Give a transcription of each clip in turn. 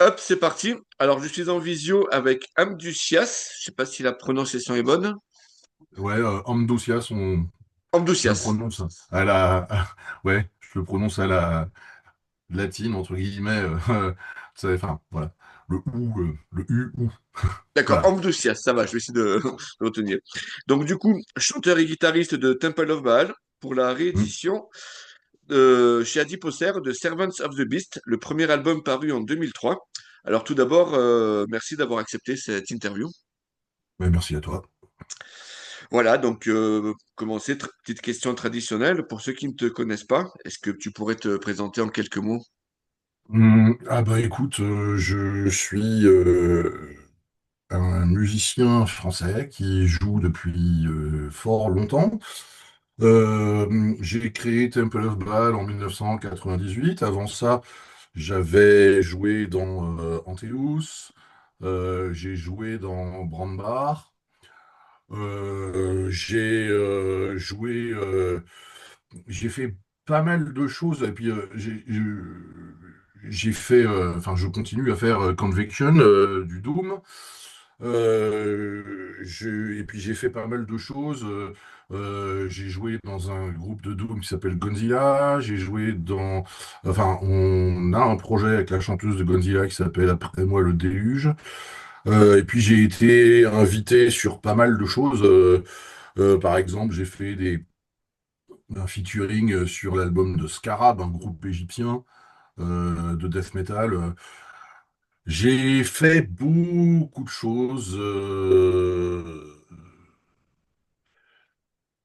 Hop, c'est parti. Alors, je suis en visio avec Amdusias. Je sais pas si la prononciation est bonne. Ouais, Amdousias, je le Amdusias. prononce à la, ouais, je le prononce à la latine entre guillemets. Enfin, voilà, le U ou, D'accord, voilà. Amdusias, ça va, je vais essayer de retenir. Donc, du coup, chanteur et guitariste de Temple of Baal pour la Hmm. réédition chez Adiposer de Servants of the Beast, le premier album paru en 2003. Alors, tout d'abord, merci d'avoir accepté cette interview. Ouais, merci à toi. Voilà, donc, commencer, petite question traditionnelle. Pour ceux qui ne te connaissent pas, est-ce que tu pourrais te présenter en quelques mots? Ah bah écoute, je suis un musicien français qui joue depuis fort longtemps. J'ai créé Temple of Baal en 1998. Avant ça, j'avais joué dans Antaeus, j'ai joué dans Brandbar, j'ai fait pas mal de choses, et puis j'ai fait, enfin je continue à faire Conviction, du Doom. Et puis j'ai fait pas mal de choses. J'ai joué dans un groupe de Doom qui s'appelle Godzilla. Enfin, on a un projet avec la chanteuse de Godzilla qui s'appelle Après moi le déluge. Et puis j'ai été invité sur pas mal de choses. Par exemple, j'ai fait un featuring sur l'album de Scarab, un groupe égyptien de death metal. J'ai fait beaucoup de choses.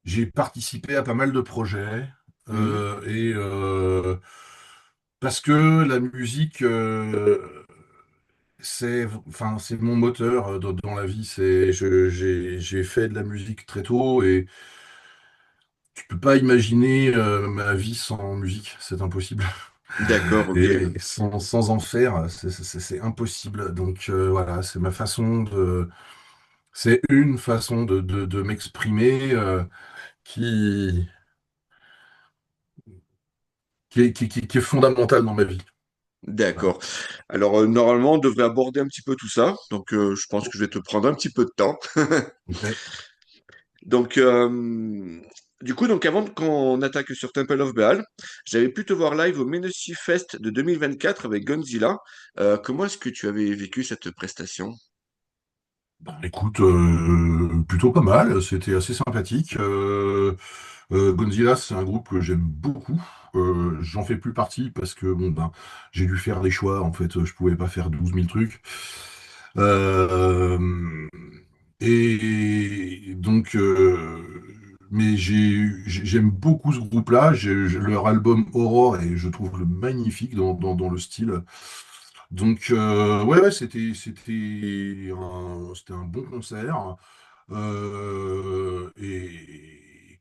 J'ai participé à pas mal de projets. Mhm. Et parce que la musique, c'est mon moteur dans la vie. J'ai fait de la musique très tôt et tu peux pas imaginer ma vie sans musique, c'est impossible. D'accord, ok. Et sans en faire, c'est impossible. Donc voilà, c'est une façon de m'exprimer qui, qui est fondamentale dans ma vie. Voilà. D'accord. Alors, normalement, on devrait aborder un petit peu tout ça. Donc, je pense que je vais te prendre un petit peu de temps. Ok. Donc, du coup, donc avant qu'on attaque sur Temple of Baal, j'avais pu te voir live au Menacee Fest de 2024 avec Godzilla. Comment est-ce que tu avais vécu cette prestation? Bah, écoute, plutôt pas mal, c'était assez sympathique. Godzilla, c'est un groupe que j'aime beaucoup. J'en fais plus partie parce que bon ben j'ai dû faire des choix. En fait, je pouvais pas faire 12 000 trucs. Euh, et donc, mais j'aime beaucoup ce groupe-là. Leur album Aurore et je trouve le magnifique dans le style. Donc, ouais, ouais, c'était un bon concert. Et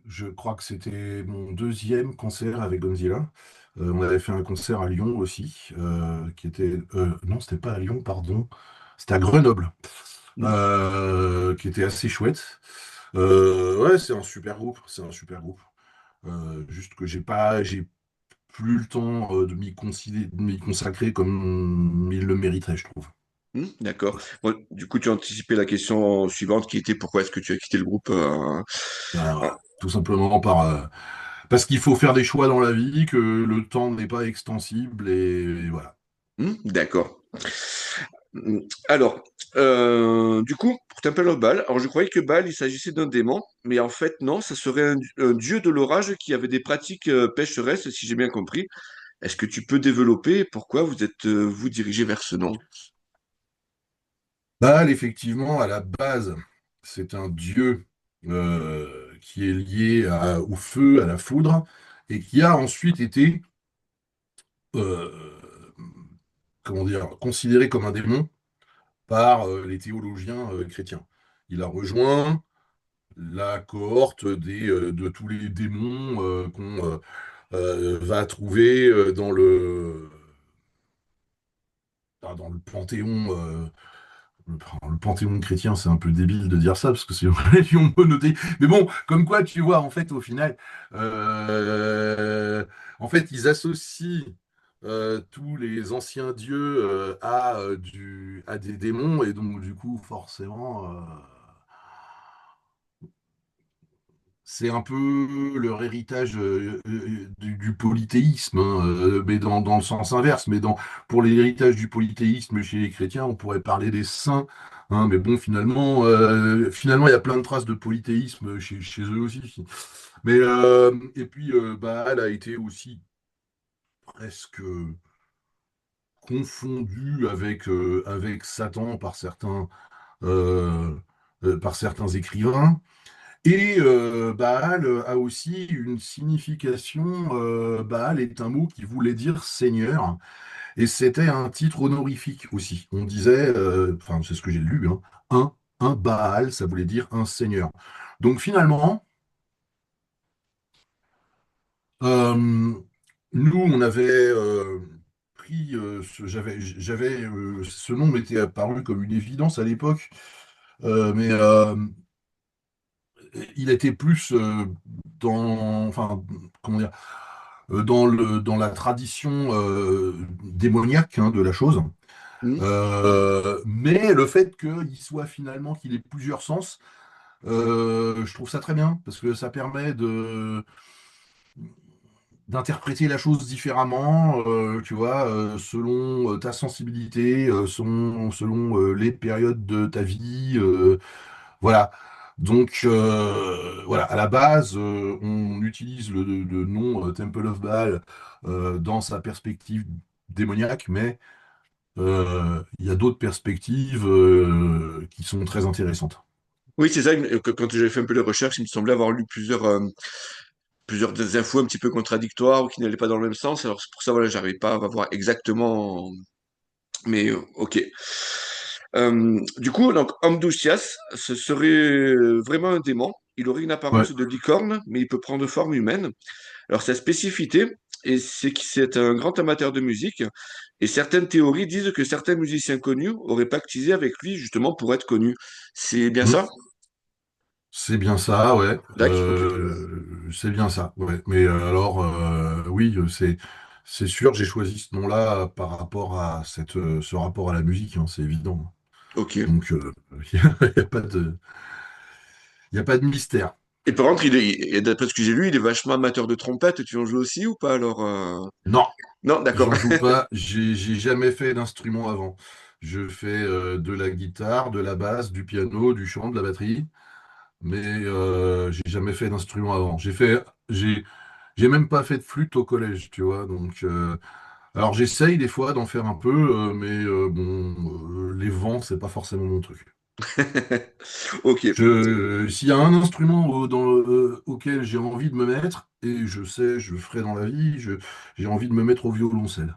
je crois que c'était mon deuxième concert avec Godzilla. On avait fait un concert à Lyon aussi, non, c'était pas à Lyon, pardon. C'était à Grenoble, Hmm. qui était assez chouette. Ouais, c'est un super groupe, c'est un super groupe. Juste que j'ai plus le temps de m'y consacrer comme il le mériterait, je trouve. D'accord. Bon, du coup, tu as anticipé la question suivante qui était pourquoi est-ce que tu as quitté le groupe? Voilà, Ah, tout simplement parce qu'il faut faire des choix dans la vie, que le temps n'est pas extensible, et voilà. d'accord. Alors, du coup, pour Temple of Baal, alors je croyais que Baal, il s'agissait d'un démon, mais en fait, non, ça serait un dieu de l'orage qui avait des pratiques pécheresses, si j'ai bien compris. Est-ce que tu peux développer pourquoi vous êtes vous dirigé vers ce nom? Baal, effectivement, à la base, c'est un dieu qui est lié au feu, à la foudre, et qui a ensuite été, euh, comment dire, considéré comme un démon par les théologiens chrétiens. Il a rejoint la cohorte de tous les démons qu'on va trouver dans le panthéon. Le panthéon chrétien, c'est un peu débile de dire ça parce que c'est une religion monothéiste. Mais bon, comme quoi, tu vois, en fait, au final, en fait, ils associent tous les anciens dieux à des démons, et donc du coup, forcément, c'est un peu leur héritage du polythéisme, hein, mais dans le sens inverse. Pour l'héritage du polythéisme chez les chrétiens, on pourrait parler des saints, hein, mais bon, finalement, il y a plein de traces de polythéisme chez eux aussi. Et puis, Baal a été aussi presque confondu avec Satan euh, par certains écrivains. Et Baal a aussi une signification. Baal est un mot qui voulait dire Seigneur, et c'était un titre honorifique aussi. On disait, enfin c'est ce que j'ai lu, hein, un Baal, ça voulait dire un Seigneur. Donc finalement, euh, nous on avait pris, ce nom m'était apparu comme une évidence à l'époque, mais il était plus enfin, comment dire, dans la tradition démoniaque, hein, de la chose. Hmm. Mais le fait qu'il ait plusieurs sens, je trouve ça très bien, parce que ça permet d'interpréter la chose différemment, tu vois, selon ta sensibilité, selon les périodes de ta vie. Voilà. Donc, voilà, à la base, on utilise le nom Temple of Baal dans sa perspective démoniaque, mais il y a d'autres perspectives qui sont très intéressantes. Oui, c'est ça, que quand j'ai fait un peu les recherches, il me semblait avoir lu plusieurs des infos un petit peu contradictoires ou qui n'allaient pas dans le même sens. Alors c'est pour ça, voilà, j'arrivais pas à voir exactement, mais ok. Du coup, donc, Amdouchias, ce serait vraiment un démon. Il aurait une Ouais. apparence de licorne, mais il peut prendre forme humaine. Alors, sa spécificité, c'est que c'est un grand amateur de musique, et certaines théories disent que certains musiciens connus auraient pactisé avec lui justement pour être connus. C'est bien Mm. ça? C'est bien ça, ouais. D'accord, ok. C'est bien ça, ouais. Mais alors, oui, c'est sûr, j'ai choisi ce nom-là par rapport à ce rapport à la musique, hein, c'est évident. Ok. Donc, il n'y a pas il y a pas de mystère. Et par contre, et d'après ce que j'ai lu, il est vachement amateur de trompette. Tu en joues aussi ou pas alors Non, Non, d'accord. j'en joue pas. J'ai jamais fait d'instrument avant. Je fais de la guitare, de la basse, du piano, du chant, de la batterie, mais j'ai jamais fait d'instrument avant. J'ai même pas fait de flûte au collège, tu vois. Donc, alors j'essaye des fois d'en faire un peu, mais bon, les vents, c'est pas forcément mon truc. Ok. S'il y a un instrument auquel j'ai envie de me mettre, et je sais, je le ferai dans la vie, j'ai envie de me mettre au violoncelle.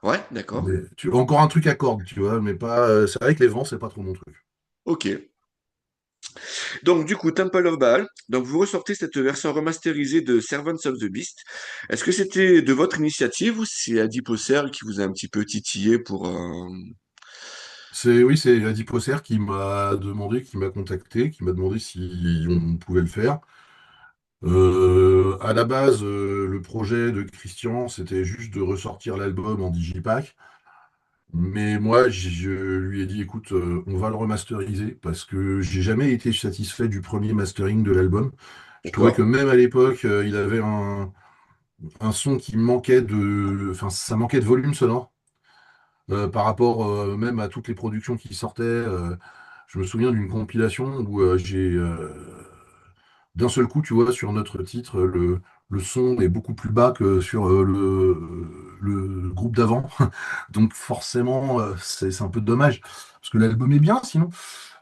Ouais, d'accord. Encore un truc à cordes, tu vois, mais pas. C'est vrai que les vents, c'est pas trop mon truc. Ok. Donc, du coup, Temple of Baal. Donc, vous ressortez cette version remasterisée de Servants of the Beast. Est-ce que c'était de votre initiative ou c'est Adiposer qui vous a un petit peu titillé pour... Oui, c'est Adiposer qui m'a demandé, qui m'a contacté, qui m'a demandé si on pouvait le faire. À la base, le projet de Christian, c'était juste de ressortir l'album en digipack. Mais moi, je lui ai dit, écoute, on va le remasteriser parce que j'ai jamais été satisfait du premier mastering de l'album. Je trouvais que Pourquoi? même à l'époque, il avait un son qui manquait enfin, ça manquait de volume sonore par rapport même à toutes les productions qui sortaient. Je me souviens d'une compilation où d'un seul coup, tu vois, sur notre titre, le son est beaucoup plus bas que sur le groupe d'avant. Donc forcément, c'est un peu dommage, parce que l'album est bien sinon.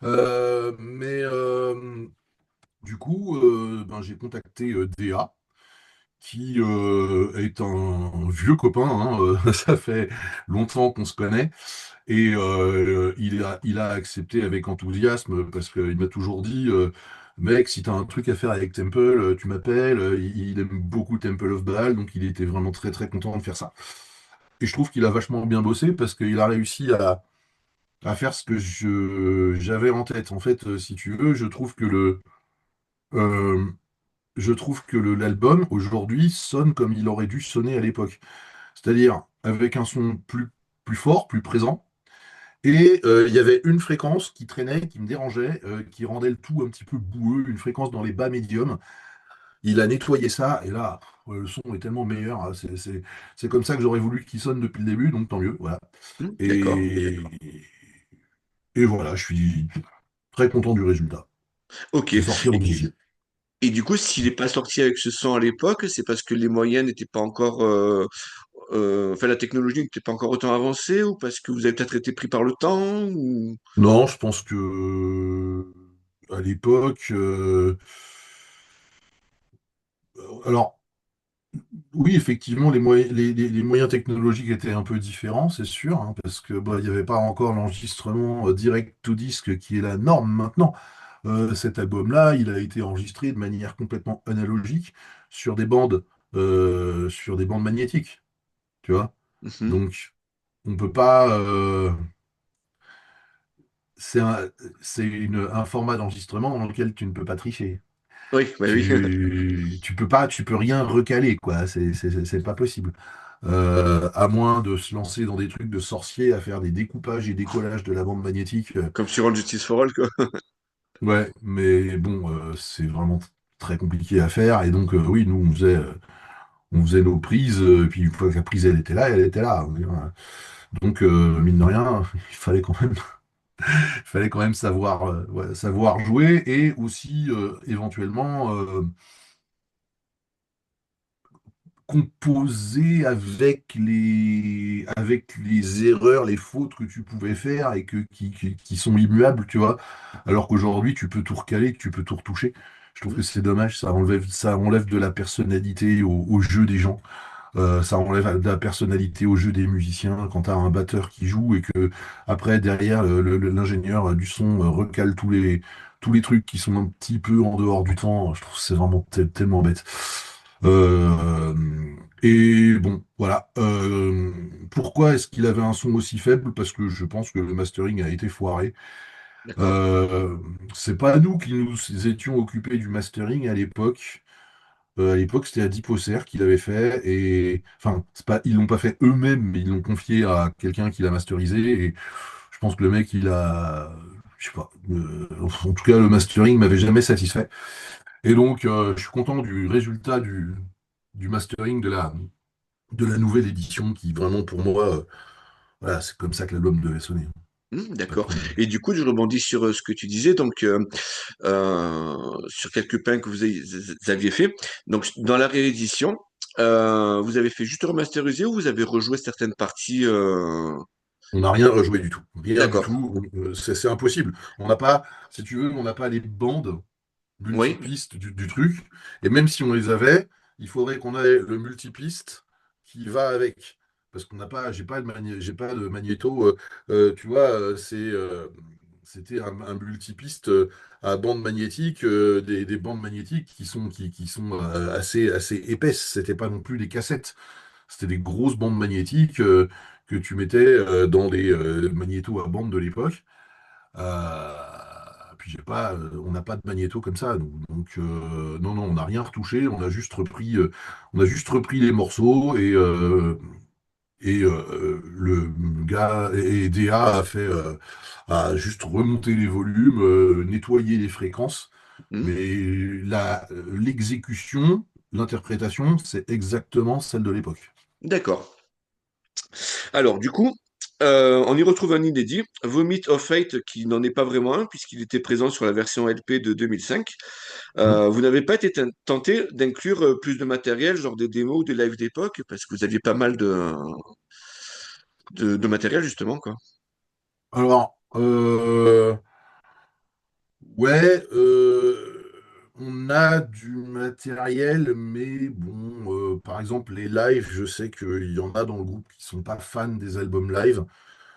Mais du coup, ben, j'ai contacté DA, qui est un vieux copain, hein, ça fait longtemps qu'on se connaît, et il a accepté avec enthousiasme parce qu'il m'a toujours dit, mec, si t'as un truc à faire avec Temple, tu m'appelles. Il aime beaucoup Temple of Baal, donc il était vraiment très très content de faire ça. Et je trouve qu'il a vachement bien bossé parce qu'il a réussi à faire ce que j'avais en tête. En fait, si tu veux, euh, je trouve que l'album aujourd'hui sonne comme il aurait dû sonner à l'époque. C'est-à-dire, avec un son plus fort, plus présent. Et il y avait une fréquence qui traînait, qui me dérangeait, qui rendait le tout un petit peu boueux, une fréquence dans les bas médiums. Il a nettoyé ça, et là, le son est tellement meilleur, hein. C'est comme ça que j'aurais voulu qu'il sonne depuis le début, donc tant mieux, voilà. D'accord. Et, et voilà, je suis très content du résultat. Ok. C'est sorti en dixième. Et du coup, s'il n'est pas sorti avec ce son à l'époque, c'est parce que les moyens n'étaient pas encore, enfin, la technologie n'était pas encore autant avancée, ou parce que vous avez peut-être été pris par le temps, ou... Non, je pense que à l'époque, alors oui, effectivement, les moyens technologiques étaient un peu différents, c'est sûr, hein, parce que bah, il n'y avait pas encore l'enregistrement direct to disque qui est la norme maintenant. Cet album-là, il a été enregistré de manière complètement analogique sur des bandes magnétiques, tu vois. Mhm. Donc, on peut pas. C'est un format d'enregistrement dans lequel tu ne peux pas tricher. Oui, bah oui. Tu peux pas, tu peux rien recaler, quoi. C'est pas possible. À moins de se lancer dans des trucs de sorcier, à faire des découpages et décollages de la bande magnétique. Comme sur All Justice for All, quoi. Ouais, mais bon, c'est vraiment très compliqué à faire. Et donc, oui, nous, on faisait nos prises, et puis une fois que la prise, elle était là, elle était là. Donc, mine de rien, il fallait quand même, il fallait quand même savoir, ouais, savoir jouer et aussi, éventuellement, composer avec les erreurs, les fautes que tu pouvais faire et qui sont immuables, tu vois. Alors qu'aujourd'hui, tu peux tout recaler, tu peux tout retoucher. Je trouve que c'est dommage, ça enlève de la personnalité au jeu des gens. Ça enlève de la personnalité au jeu des musiciens quand tu as un batteur qui joue et que après derrière l'ingénieur du son recale tous les trucs qui sont un petit peu en dehors du temps. Je trouve que c'est vraiment tellement bête. Euh, et bon, voilà. Pourquoi est-ce qu'il avait un son aussi faible? Parce que je pense que le mastering a été foiré. D'accord. Euh, c'est pas nous qui nous étions occupés du mastering à l'époque. À l'époque, c'était Adiposer qui l'avait fait, et enfin, c'est pas, ils l'ont pas fait eux-mêmes, mais ils l'ont confié à quelqu'un qui l'a masterisé. Et je pense que le mec, je sais pas, en tout cas, le mastering m'avait jamais satisfait. Et donc, je suis content du résultat du mastering de la nouvelle édition, qui vraiment pour moi, voilà, c'est comme ça que l'album devait sonner. Pas de D'accord. problème. Et du coup, je rebondis sur ce que tu disais, donc sur quelques pains que vous aviez fait. Donc, dans la réédition, vous avez fait juste remasteriser ou vous avez rejoué certaines parties On n'a rien rejoué du tout. Rien du D'accord. tout. C'est impossible. On n'a pas, si tu veux, on n'a pas les bandes Oui. multipiste du truc. Et même si on les avait, il faudrait qu'on ait le multipiste qui va avec. Parce qu'on n'a pas, j'ai pas de magnéto. Tu vois, c'était un multipiste à bande magnétique, des bandes magnétiques qui sont assez épaisses. C'était pas non plus des cassettes. C'était des grosses bandes magnétiques que tu mettais dans des magnétos à bande de l'époque. Euh, puis on n'a pas de magnéto comme ça, nous. Donc non, non, on n'a rien retouché, on a juste repris les morceaux et le gars et DA a juste remonté les volumes, nettoyé les fréquences, Hmm. mais l'exécution, l'interprétation, c'est exactement celle de l'époque. D'accord. Alors, du coup, on y retrouve un inédit, Vomit of Fate, qui n'en est pas vraiment un, puisqu'il était présent sur la version LP de 2005. Hmm. Vous n'avez pas été tenté d'inclure plus de matériel, genre des démos ou des lives d'époque, parce que vous aviez pas mal de matériel, justement, quoi. Alors, ouais, on a du matériel, mais bon, par exemple, les lives, je sais qu'il y en a dans le groupe qui sont pas fans des albums live.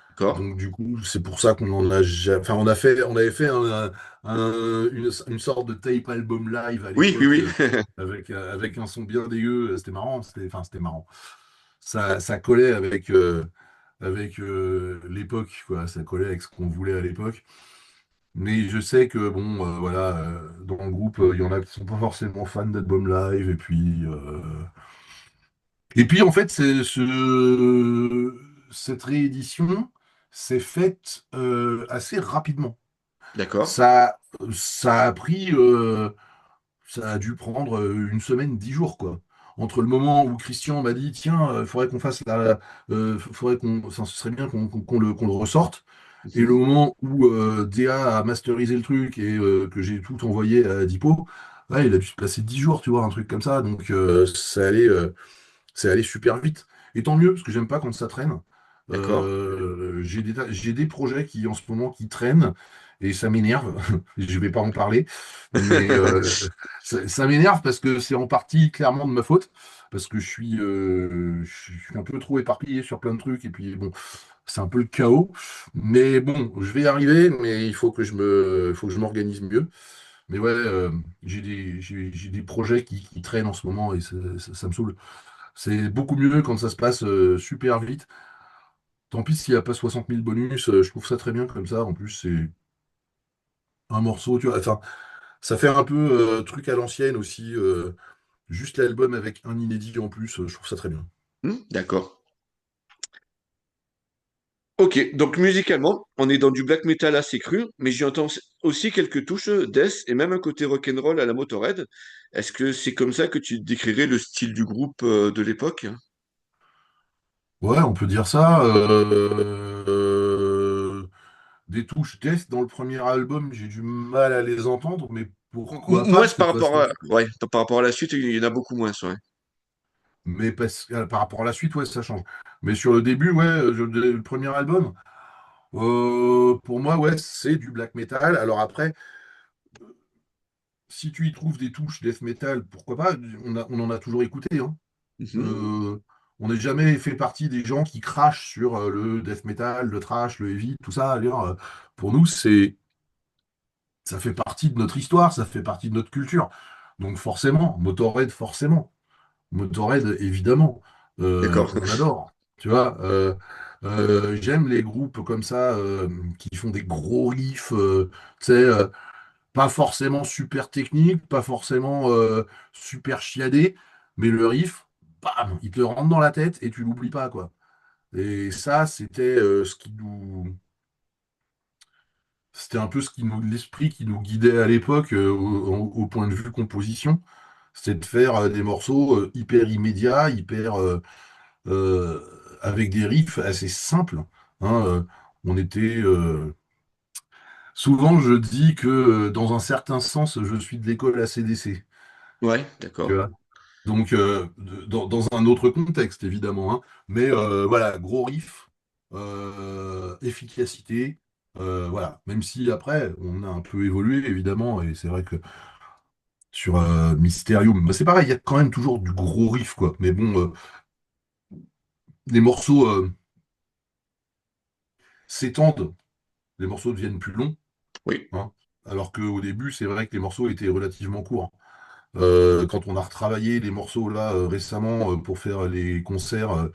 D'accord? Donc, du coup, c'est pour ça qu'on en a, enfin, on avait fait une sorte de tape album live à Oui, oui, l'époque, oui. avec un son bien dégueu. C'était marrant, enfin, c'était marrant. Ça collait avec l'époque, quoi. Ça collait avec ce qu'on voulait à l'époque. Mais je sais que, bon, voilà, dans le groupe, il y en a qui sont pas forcément fans d'albums live, et puis, Et puis en fait, cette réédition s'est faite assez rapidement. D'accord. Ça, ça a pris, ça a dû prendre une semaine, 10 jours, quoi. Entre le moment où Christian m'a dit, tiens, faudrait qu'on fasse faudrait enfin, ce serait bien qu'on le ressorte, et le Mhm. moment où DA a masterisé le truc et que j'ai tout envoyé à Dipo, ouais, il a dû se passer 10 jours, tu vois, un truc comme ça. Donc c'est allé super vite. Et tant mieux, parce que j'aime pas quand ça traîne. D'accord. J'ai des projets qui, en ce moment, qui traînent, et ça m'énerve. Je vais pas en parler, mais ça m'énerve parce que c'est en partie clairement de ma faute, parce que je suis un peu trop éparpillé sur plein de trucs, et puis bon, c'est un peu le chaos. Mais bon, je vais y arriver, mais il faut que je m'organise mieux. Mais ouais, j'ai des projets qui traînent en ce moment, et ça me saoule. C'est beaucoup mieux quand ça se passe super vite. Tant pis s'il n'y a pas 60 000 bonus, je trouve ça très bien comme ça. En plus, c'est un morceau, tu vois. Enfin, ça fait un peu truc à l'ancienne aussi. Juste l'album avec un inédit en plus, je trouve ça très bien. D'accord. Ok, donc musicalement, on est dans du black metal assez cru, mais j'y entends aussi quelques touches death et même un côté rock'n'roll à la Motorhead. Est-ce que c'est comme ça que tu décrirais le style du groupe de l'époque? Ouais, on peut dire ça. Des touches death dans le premier album, j'ai du mal à les entendre, mais pourquoi pas, Moins c'est par parce rapport qu'en à, fait. ouais, par rapport à la suite, il y en a beaucoup moins, ouais. Par rapport à la suite, ouais, ça change. Mais sur le début, ouais, le premier album, pour moi, ouais, c'est du black metal. Alors après, si tu y trouves des touches death metal, pourquoi pas? On en a toujours écouté, hein. Mhm. Euh, on n'est jamais fait partie des gens qui crachent sur le death metal, le thrash, le heavy, tout ça. Pour nous, ça fait partie de notre histoire, ça fait partie de notre culture. Donc forcément, Motorhead, forcément. Motorhead, évidemment. D'accord. On adore. Tu vois, j'aime les groupes comme ça qui font des gros riffs, tu sais, pas forcément super techniques, pas forcément super chiadés, mais le riff, bam, il te rentre dans la tête et tu l'oublies pas, quoi. Et ça, c'était un peu l'esprit qui nous guidait à l'époque au point de vue composition. C'était de faire des morceaux hyper immédiats, euh, avec des riffs assez simples, hein. On était Souvent, je dis que dans un certain sens, je suis de l'école AC/DC. Ouais, Tu d'accord. vois. Donc, dans un autre contexte, évidemment, hein. Mais voilà, gros riff, efficacité. Voilà. Même si après, on a un peu évolué, évidemment, et c'est vrai que sur Mysterium, bah, c'est pareil, il y a quand même toujours du gros riff, quoi. Mais bon, les morceaux s'étendent, les morceaux deviennent plus longs, Oui. hein. Alors qu'au début, c'est vrai que les morceaux étaient relativement courts. Quand on a retravaillé les morceaux là récemment pour faire les concerts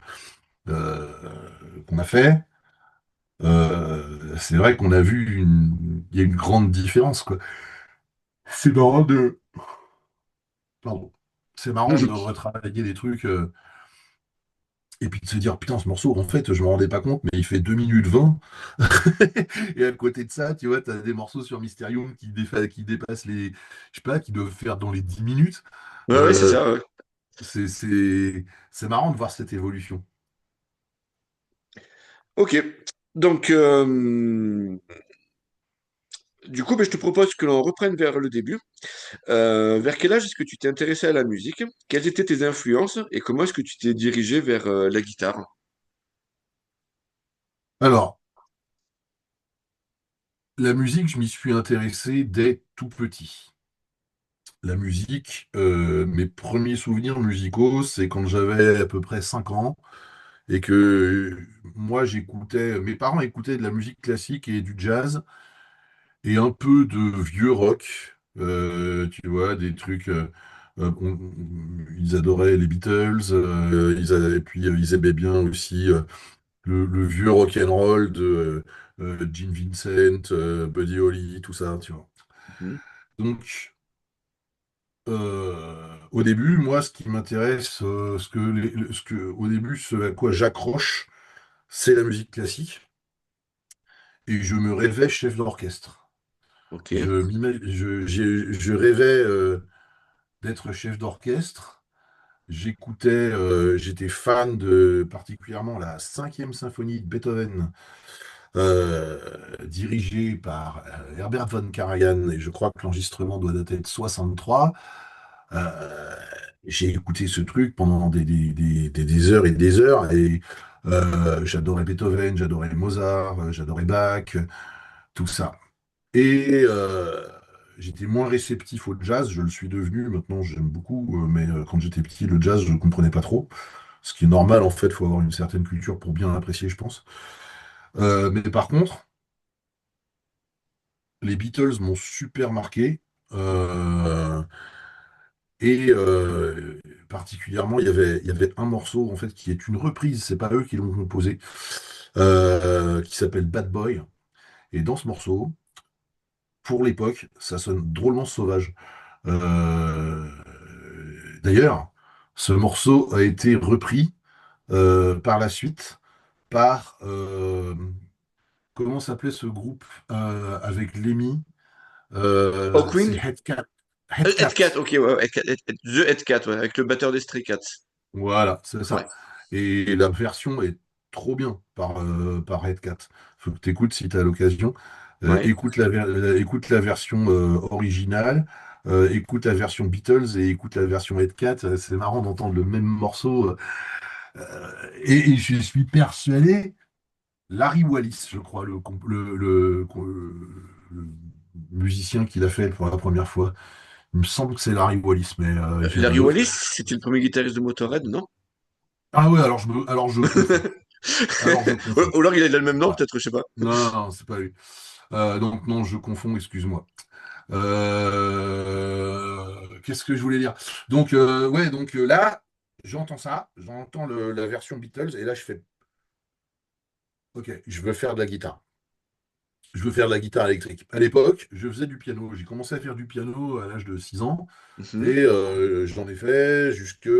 euh, qu'on a fait, c'est vrai qu'on a vu il y a une grande différence, quoi. C'est marrant de, pardon, c'est marrant de retravailler des trucs et puis de se dire putain ce morceau en fait je me rendais pas compte mais il fait 2 minutes 20 et à côté de ça tu vois t'as des morceaux sur Mysterium qui dépassent les, je sais pas, qui doivent faire dans les 10 minutes. Ouais, ouais, c'est Euh, ça, ouais. c'est c'est c'est marrant de voir cette évolution. Ok. Donc, du coup, ben, je te propose que l'on reprenne vers le début. Vers quel âge est-ce que tu t'es intéressé à la musique? Quelles étaient tes influences et comment est-ce que tu t'es dirigé vers la guitare? Alors, la musique, je m'y suis intéressé dès tout petit. La musique, mes premiers souvenirs musicaux, c'est quand j'avais à peu près 5 ans et que moi mes parents écoutaient de la musique classique et du jazz et un peu de vieux rock, tu vois, des trucs. Ils adoraient les Beatles, et puis ils aimaient bien aussi le vieux rock and roll de Gene Vincent, Buddy Holly, tout ça, tu vois. Mhm. Donc, au début, moi, ce qui m'intéresse, au début, ce à quoi j'accroche, c'est la musique classique. Et je me rêvais chef d'orchestre. Ok, Je rêvais d'être chef d'orchestre. J'étais fan de particulièrement la cinquième symphonie de Beethoven, euh, dirigée par Herbert von Karajan, et je crois que l'enregistrement doit dater de 63. Euh, j'ai écouté ce truc pendant des heures et des heures, et j'adorais Beethoven, j'adorais Mozart, j'adorais Bach, tout ça. Et j'étais moins réceptif au jazz, je le suis devenu, maintenant j'aime beaucoup, mais quand j'étais petit, le jazz, je ne comprenais pas trop. Ce qui est normal, en fait, il faut avoir une certaine culture pour bien l'apprécier, je pense. Mais par contre, les Beatles m'ont super marqué. euh, et particulièrement, il y avait un morceau, en fait, qui est une reprise, c'est pas eux qui l'ont composé, qui s'appelle Bad Boy. Et dans ce morceau, pour l'époque, ça sonne drôlement sauvage. Euh, D'ailleurs, ce morceau a été repris par la suite par comment s'appelait ce groupe avec Lemmy? C'est Hawkwind? Headcat. Headcat. Headcat, ok, ouais, The Headcat, ouais, avec le batteur des Stray Cats. Voilà, c'est Ouais, ça. Et la version est trop bien par Headcat. Faut que tu écoutes si tu as l'occasion. ouais. Écoute la version originale, écoute la version Beatles et écoute la version Headcat. C'est marrant d'entendre le même morceau. Et je suis persuadé, Larry Wallis, je crois, le musicien qui l'a fait pour la première fois. Il me semble que c'est Larry Wallis, mais j'ai un Larry doute. Wallis, c'était le premier guitariste de Motorhead, non? Ah ouais, alors je confonds. Alors je confonds. Ou alors il a le même nom, Voilà. peut-être, je sais pas. Non, non, non, c'est pas lui. Donc non, je confonds, excuse-moi. Qu'est-ce que je voulais dire? Donc ouais, donc là, j'entends ça, j'entends la version Beatles, et là je fais, ok, je veux faire de la guitare. Je veux faire de la guitare électrique. À l'époque, je faisais du piano. J'ai commencé à faire du piano à l'âge de 6 ans, Mhm. et j'en ai fait jusque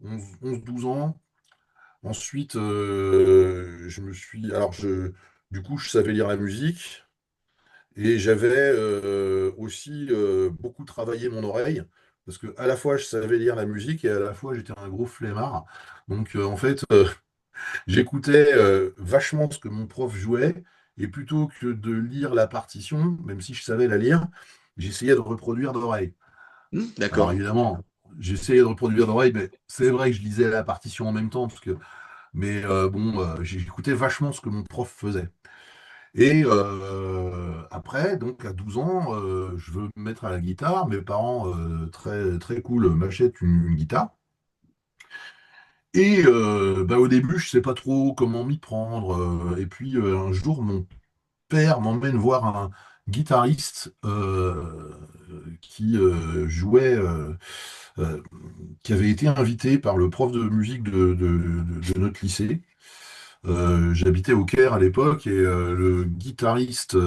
11-12 ans. Ensuite, du coup, je savais lire la musique. Et j'avais aussi beaucoup travaillé mon oreille, parce que à la fois je savais lire la musique et à la fois j'étais un gros flemmard. Donc en fait, j'écoutais vachement ce que mon prof jouait, et plutôt que de lire la partition, même si je savais la lire, j'essayais de reproduire d'oreille. Alors D'accord. évidemment, j'essayais de reproduire d'oreille, mais c'est vrai que je lisais la partition en même temps, mais bon, j'écoutais vachement ce que mon prof faisait. Et après, donc à 12 ans, je veux me mettre à la guitare. Mes parents, très, très cool, m'achètent une guitare. Et bah, au début, je sais pas trop comment m'y prendre. Et puis un jour, mon père m'emmène voir un guitariste qui jouait, euh, qui avait été invité par le prof de musique de notre lycée. J'habitais au Caire à l'époque, et le guitariste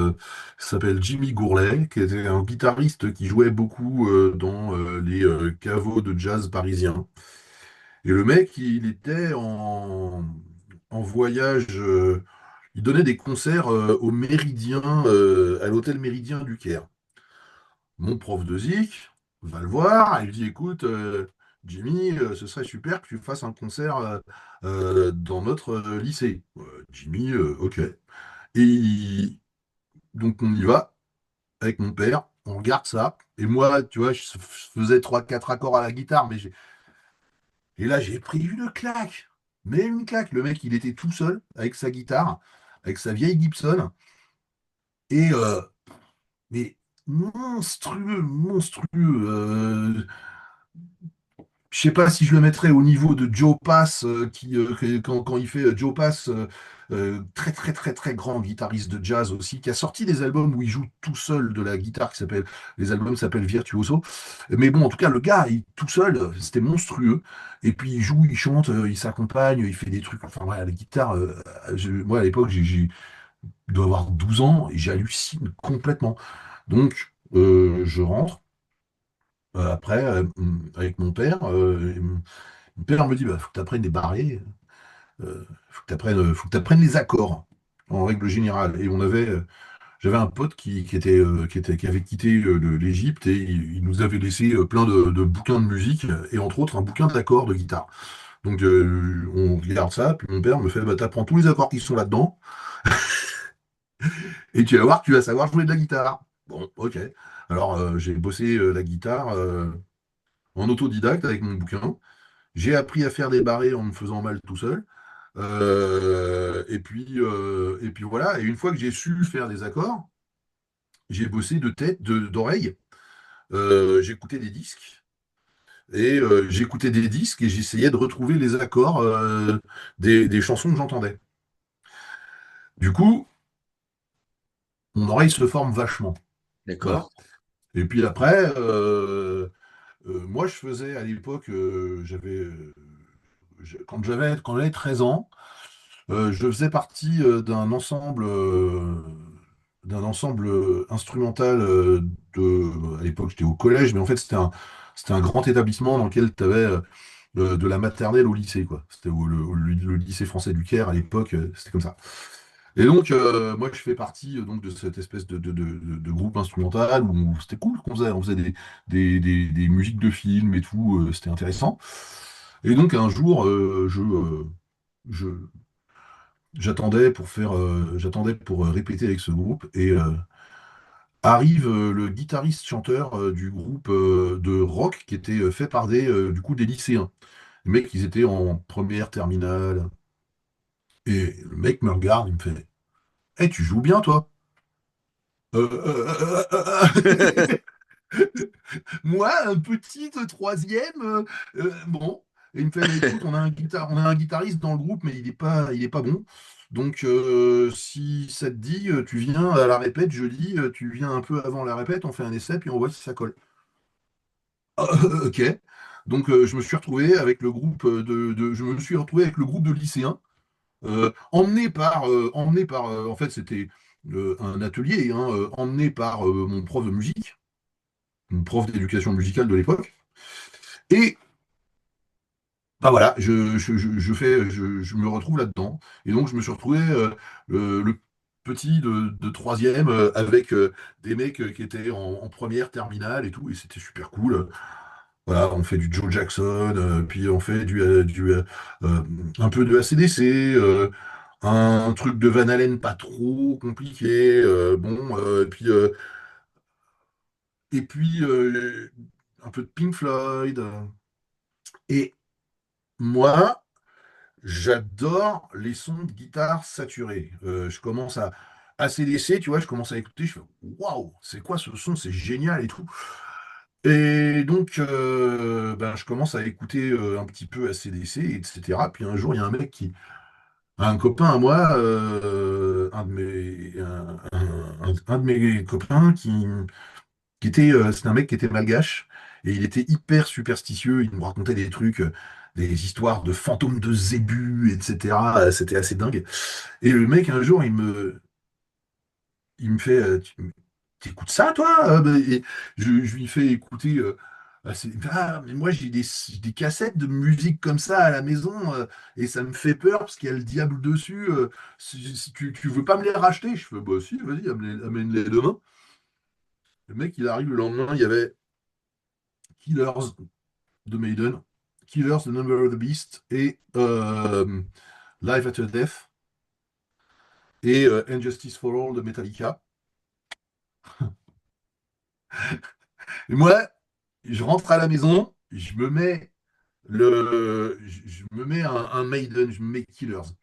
s'appelle Jimmy Gourlet, qui était un guitariste qui jouait beaucoup dans les caveaux de jazz parisiens. Et le mec, il était en voyage, il donnait des concerts au Méridien, à l'hôtel Méridien du Caire. Mon prof de zik va le voir, et il dit, écoute, Jimmy, ce serait super que tu fasses un concert dans notre lycée. Jimmy, ok. Donc on y va avec mon père, on regarde ça, et moi, tu vois, je faisais trois, quatre accords à la guitare, et là j'ai pris une claque, mais une claque. Le mec, il était tout seul avec sa guitare, avec sa vieille Gibson, et mais monstrueux, monstrueux. Je sais pas si je le mettrais au niveau de Joe Pass, quand il fait Joe Pass, très très très très grand guitariste de jazz aussi, qui a sorti des albums où il joue tout seul de la guitare, les albums s'appellent Virtuoso. Mais bon, en tout cas, le gars, tout seul, c'était monstrueux. Et puis il joue, il chante, il s'accompagne, il fait des trucs. Enfin, ouais, la guitare, moi à l'époque, je dois avoir 12 ans, et j'hallucine complètement. Donc, je rentre. Après, avec mon père, mon père me dit, bah, faut que tu apprennes des barrés, faut que tu apprennes les accords, en règle générale. Et j'avais un pote qui avait quitté l'Égypte et il nous avait laissé plein de bouquins de musique et entre autres un bouquin d'accords de guitare. Donc on regarde ça, puis mon père me fait, bah, t'apprends tous les accords qui sont là-dedans et tu vas voir que tu vas savoir jouer de la guitare. Bon, ok. Alors j'ai bossé la guitare en autodidacte avec mon bouquin. J'ai appris à faire des barrés en me faisant mal tout seul. Et puis voilà. Et une fois que j'ai su faire des accords, j'ai bossé de tête, d'oreille. J'écoutais des disques j'écoutais des disques et j'essayais de retrouver les accords des chansons que j'entendais. Du coup, mon oreille se forme vachement. Voilà. D'accord. Et puis après, moi je faisais à l'époque, quand j'avais 13 ans, je faisais partie d'un ensemble instrumental à l'époque j'étais au collège, mais en fait c'était un grand établissement dans lequel tu avais de la maternelle au lycée, quoi. C'était le lycée français du Caire à l'époque, c'était comme ça. Et donc, moi, je fais partie donc de cette espèce de groupe instrumental où c'était cool on faisait des musiques de films et tout, c'était intéressant. Et donc, un jour, je, j'attendais pour répéter avec ce groupe et arrive le guitariste-chanteur du groupe de rock qui était fait par du coup, des lycéens. Les mecs, ils étaient en première terminale. Et le mec me regarde, il me fait, hey, tu joues bien, toi? Moi, un petit de troisième, bon. Et il me fait, bah, écoute, on a un guitariste dans le groupe, mais il est pas bon. Donc, si ça te dit, tu viens à la répète jeudi, tu viens un peu avant la répète, on fait un essai, puis on voit si ça colle. Ah, ok. Donc, je me suis retrouvé avec le groupe je me suis retrouvé avec le groupe de lycéens, emmené par, en fait, c'était un atelier, hein, emmené par mon prof de musique, mon prof d'éducation musicale de l'époque. Et bah voilà, je me retrouve là-dedans. Et donc, je me suis retrouvé le petit de troisième avec des mecs qui étaient en première terminale et tout. Et c'était super cool. Voilà, on fait du Joe Jackson, puis on fait un peu de AC/DC, un truc de Van Halen pas trop compliqué. Bon, et puis un peu de Pink Floyd. Et moi, j'adore les sons de guitare saturés. Je commence à AC/DC, tu vois, je commence à écouter, je fais waouh, c'est quoi ce son, c'est génial et tout. Et donc, ben, je commence à écouter un petit peu AC/DC, etc. Puis un jour, il y a un copain à moi, un de mes copains c'était un mec qui était malgache et il était hyper superstitieux. Il me racontait des trucs, des histoires de fantômes de zébus, etc. C'était assez dingue. Et le mec, un jour, il me fait, t'écoutes ça, toi? Et je lui fais écouter. Mais moi, j'ai des cassettes de musique comme ça à la maison et ça me fait peur parce qu'il y a le diable dessus. Si tu veux pas me les racheter, je fais, bah si, vas-y, amène-les demain. Le mec, il arrive le lendemain, il y avait Killers de Maiden, Killers, The Number of the Beast et Live After Death et Injustice for All de Metallica. Et moi, je rentre à la maison, je me mets un Maiden, je me mets Killers.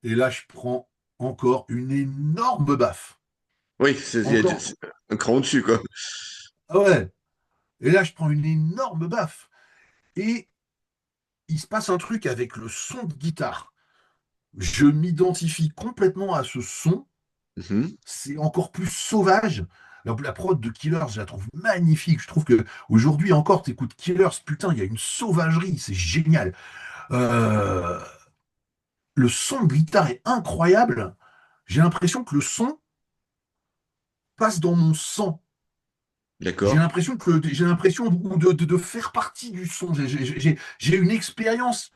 Et là, je prends encore une énorme baffe. Oui, Encore. c'est un cran au-dessus, quoi. Ah ouais. Et là, je prends une énorme baffe. Et il se passe un truc avec le son de guitare. Je m'identifie complètement à ce son. Mhm. C'est encore plus sauvage. La prod de Killers, je la trouve magnifique. Je trouve que aujourd'hui encore, t'écoutes Killers, putain, il y a une sauvagerie, c'est génial. Euh, le son de guitare est incroyable. J'ai l'impression que le son passe dans mon sang. D'accord. j'ai l'impression de faire partie du son. J'ai une expérience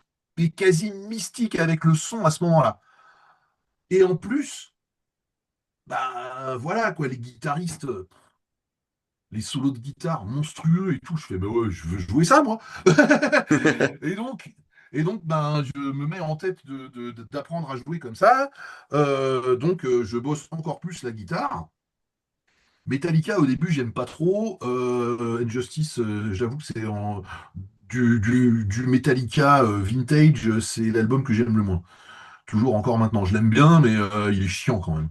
quasi mystique avec le son à ce moment-là. Et en plus, bah voilà quoi, les guitaristes, les solos de guitare monstrueux et tout. Je fais, bah ouais, je veux jouer ça, moi. Et donc, ben, je me mets en tête d'apprendre à jouer comme ça. Je bosse encore plus la guitare. Metallica, au début, j'aime pas trop. Injustice, j'avoue que du Metallica vintage, c'est l'album que j'aime le moins. Toujours encore maintenant. Je l'aime bien, mais il est chiant quand même.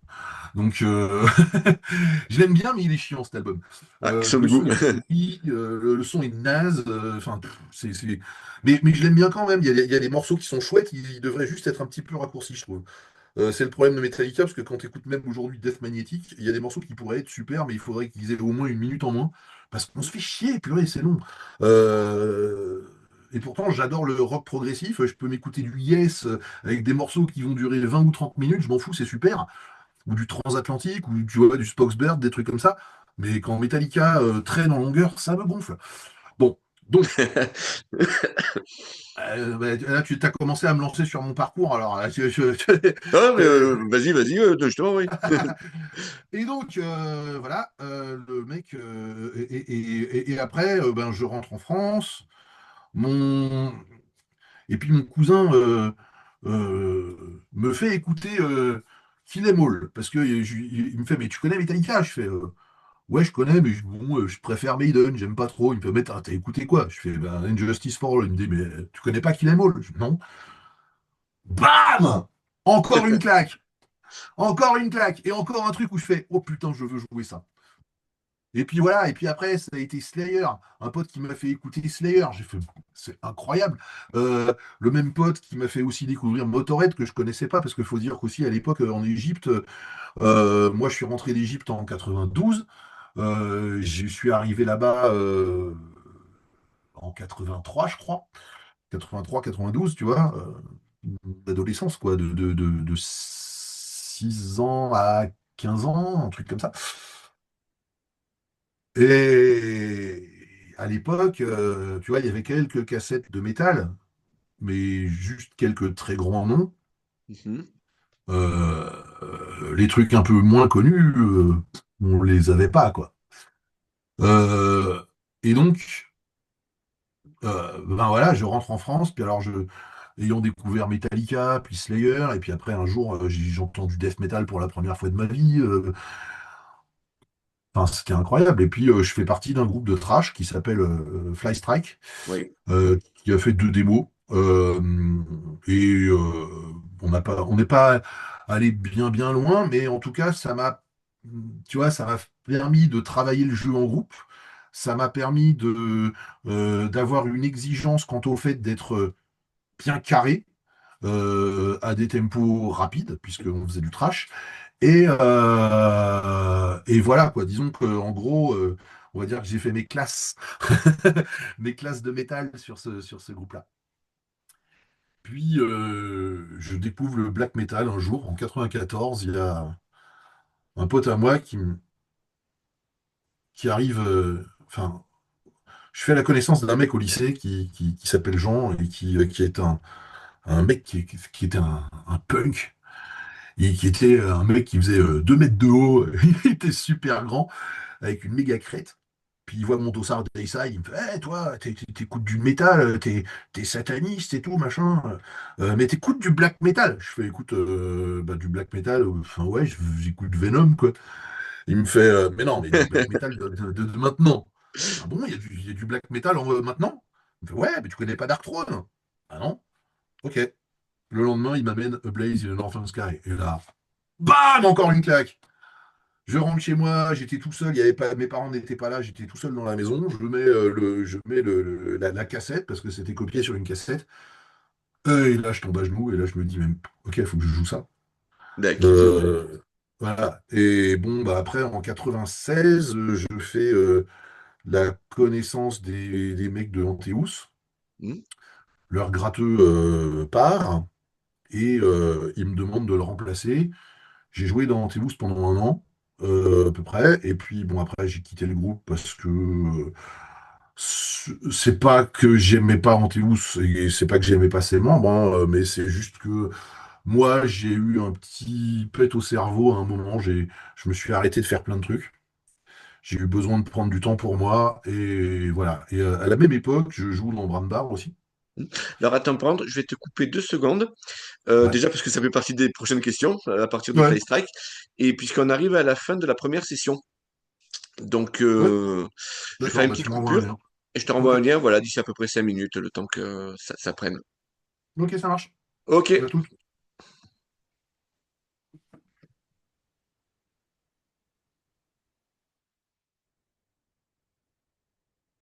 Donc, je l'aime bien, mais il est chiant cet album. Ah, question de Le goût. son est pourri, le son est naze. Enfin, mais je l'aime bien quand même. Il y a des morceaux qui sont chouettes. Ils devraient juste être un petit peu raccourcis, je trouve. C'est le problème de Metallica, parce que quand tu écoutes même aujourd'hui Death Magnetic, il y a des morceaux qui pourraient être super, mais il faudrait qu'ils aient au moins une minute en moins. Parce qu'on se fait chier, purée, c'est long. Euh, Et pourtant, j'adore le rock progressif. Je peux m'écouter du Yes avec des morceaux qui vont durer 20 ou 30 minutes, je m'en fous, c'est super, ou du transatlantique, ou tu vois, du Spoxbird, des trucs comme ça. Mais quand Metallica traîne en longueur, ça me gonfle. Bon, donc, bah, là, tu as commencé à me lancer sur mon parcours, alors là, Ah, mais vas-y, vas-y, justement, oui. Et donc, voilà, le mec, et après, ben, je rentre en France, mon... et puis mon cousin me fait écouter Kill 'Em All, parce que il me fait, mais tu connais Metallica? Je fais, ouais, je connais, mais bon, je préfère Maiden, j'aime pas trop. Il me fait, mais t'as écouté quoi? Je fais, ben, Injustice for All. Il me dit, mais tu connais pas Kill 'Em All? Je dis, non. Bam! Encore une claque! Encore une claque! Et encore un truc où je fais, oh putain, je veux jouer ça. Et puis voilà, et puis après, ça a été Slayer, un pote qui m'a fait écouter Slayer. J'ai fait, c'est incroyable. Le même pote qui m'a fait aussi découvrir Motorhead, que je connaissais pas, parce qu'il faut dire qu'aussi à l'époque, en Égypte, moi je suis rentré d'Égypte en 92. Je suis arrivé là-bas en 83, je crois. 83, 92, tu vois, d'adolescence, quoi, de 6 ans à 15 ans, un truc comme ça. Et à l'époque, tu vois, il y avait quelques cassettes de métal, mais juste quelques très grands noms. Mhm. Les trucs un peu moins connus, on les avait pas, quoi. Euh, et donc, ben voilà, je rentre en France, puis alors ayant découvert Metallica, puis Slayer, et puis après un jour, j'ai entendu death metal pour la première fois de ma vie. Enfin, c'était incroyable. Et puis, je fais partie d'un groupe de thrash qui s'appelle Fly Strike, Oui. qui a fait 2 démos. Et on n'est pas allé bien bien loin, mais en tout cas, tu vois, ça m'a permis de travailler le jeu en groupe. Ça m'a permis d'avoir une exigence quant au fait d'être bien carré, à des tempos rapides, puisqu'on faisait du trash. Et voilà, quoi. Disons qu'en gros, on va dire que j'ai fait mes classes, mes classes de métal sur ce groupe-là. Puis, je découvre le black metal un jour, en 94. Il y a un pote à moi qui arrive. Enfin, je fais la connaissance d'un mec au lycée qui s'appelle Jean et qui est un mec qui était un punk. Et qui était un mec qui faisait 2 mètres de haut, il était super grand, avec une méga crête. Puis il voit mon dossard Dayside, il me fait, hey, toi, t'écoutes du métal, t'es sataniste et tout, machin. Mais t'écoutes du black metal. Je fais, écoute, bah, du black metal, enfin ouais, j'écoute Venom, quoi. Il me fait, mais non, mais du black metal de maintenant. Ah bon, il y a du black metal maintenant? Il me fait, ouais, mais tu connais pas Dark Throne? Ah non? Ok. Le lendemain, il m'amène A Blaze in the Northern Sky. Et là, bam, encore une claque. Je rentre chez moi, j'étais tout seul, il y avait pas, mes parents n'étaient pas là, j'étais tout seul dans la maison. Je mets la cassette parce que c'était copié sur une cassette. Et là, je tombe à genoux et là, je me dis même, ok, il faut que je joue ça. D'accord. Euh, voilà. Et bon, bah après, en 96, je fais la connaissance des mecs de Anteus. Hmm. Leur gratteux part et ils me demandent de le remplacer. J'ai joué dans Anteus pendant un an. à peu près. Et puis, bon, après, j'ai quitté le groupe parce que c'est pas que j'aimais pas Anteus et c'est pas que j'aimais pas ses membres, hein, mais c'est juste que moi, j'ai eu un petit pet au cerveau à un moment. Je me suis arrêté de faire plein de trucs. J'ai eu besoin de prendre du temps pour moi et voilà. Et à la même époque, je joue dans Brand Bar aussi. Alors attends, par contre, je vais te couper 2 secondes. Ouais. Déjà parce que ça fait partie des prochaines questions à partir de Ouais. Fly Strike. Et puisqu'on arrive à la fin de la première session. Donc, Ouais. je vais faire D'accord, une bah petite tu m'envoies un coupure lien. et je te renvoie Ok. un lien, voilà, d'ici à peu près 5 minutes, le temps que ça prenne. Ok, ça marche. Ok, À tout.